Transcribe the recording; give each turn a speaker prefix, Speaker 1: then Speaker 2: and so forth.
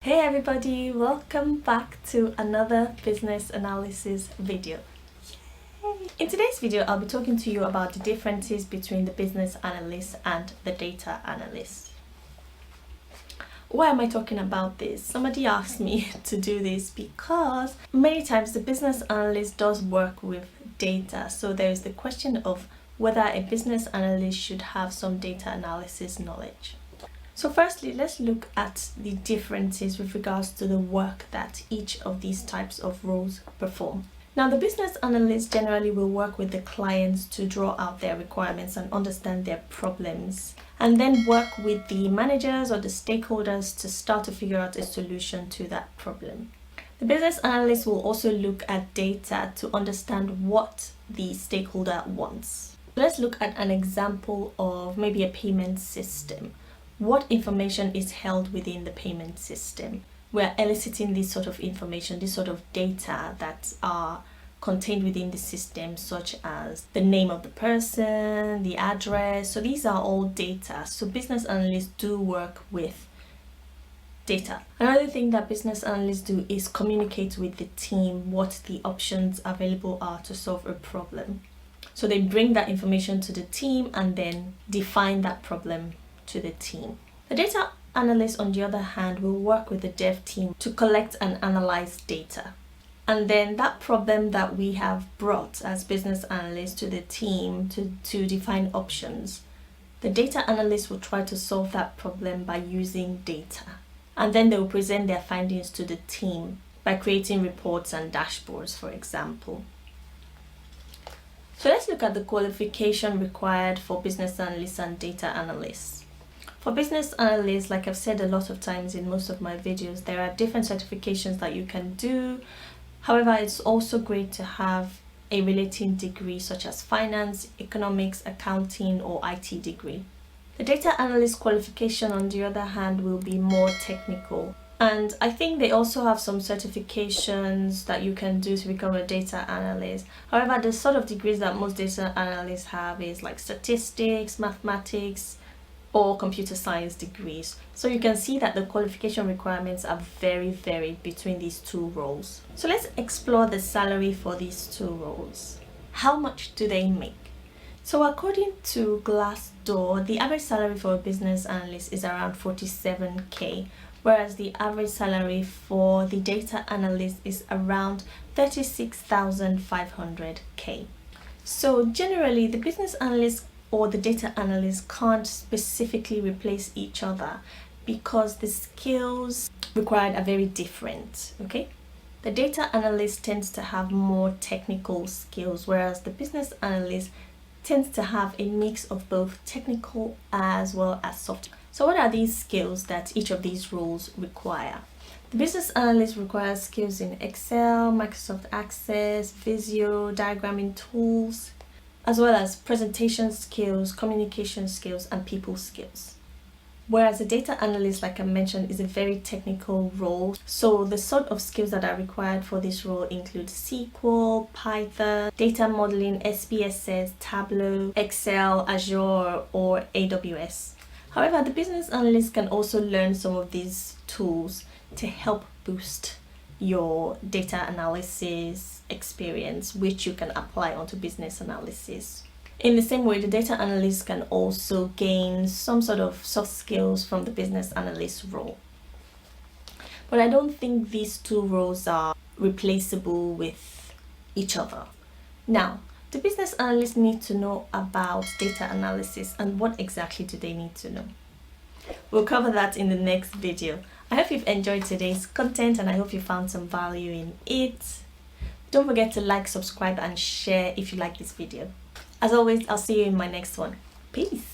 Speaker 1: Hey everybody, welcome back to another business analysis video. Yay. In today's video, I'll be talking to you about the differences between the business analyst and the data analyst. Why am I talking about this? Somebody asked me to do this because many times the business analyst does work with data. So there is the question of whether a business analyst should have some data analysis knowledge. So firstly, let's look at the differences with regards to the work that each of these types of roles perform. Now, the business analyst generally will work with the clients to draw out their requirements and understand their problems, and then work with the managers or the stakeholders to start to figure out a solution to that problem. The business analyst will also look at data to understand what the stakeholder wants. Let's look at an example of maybe a payment system. What information is held within the payment system? We're eliciting this sort of information, this sort of data that are contained within the system, such as the name of the person, the address. So these are all data. So business analysts do work with data. Another thing that business analysts do is communicate with the team what the options available are to solve a problem. So they bring that information to the team and then define that problem to the team. The data analyst, on the other hand, will work with the dev team to collect and analyze data. And then that problem that we have brought as business analysts to the team to define options, the data analyst will try to solve that problem by using data. And then they will present their findings to the team by creating reports and dashboards, for example. So let's look at the qualification required for business analysts and data analysts. For business analysts, like I've said a lot of times in most of my videos, there are different certifications that you can do. However, it's also great to have a relating degree such as finance, economics, accounting, or IT degree. The data analyst qualification, on the other hand, will be more technical. And I think they also have some certifications that you can do to become a data analyst. However, the sort of degrees that most data analysts have is like statistics, mathematics, or computer science degrees. So you can see that the qualification requirements are very varied between these two roles. So let's explore the salary for these two roles. How much do they make? So according to Glassdoor, the average salary for a business analyst is around 47k, whereas the average salary for the data analyst is around 36,500k. So generally, the business analyst or the data analyst can't specifically replace each other because the skills required are very different, okay? The data analyst tends to have more technical skills, whereas the business analyst tends to have a mix of both technical as well as soft. So what are these skills that each of these roles require? The business analyst requires skills in Excel, Microsoft Access, Visio, diagramming tools, as well as presentation skills, communication skills, and people skills. Whereas the data analyst, like I mentioned, is a very technical role. So the sort of skills that are required for this role include SQL, Python, data modeling, SPSS, Tableau, Excel, Azure, or AWS. However, the business analyst can also learn some of these tools to help boost your data analysis experience, which you can apply onto business analysis. In the same way, the data analyst can also gain some sort of soft skills from the business analyst role. But I don't think these two roles are replaceable with each other. Now, the business analysts need to know about data analysis, and what exactly do they need to know? We'll cover that in the next video. I hope you've enjoyed today's content and I hope you found some value in it. Don't forget to like, subscribe, and share if you like this video. As always, I'll see you in my next one. Peace.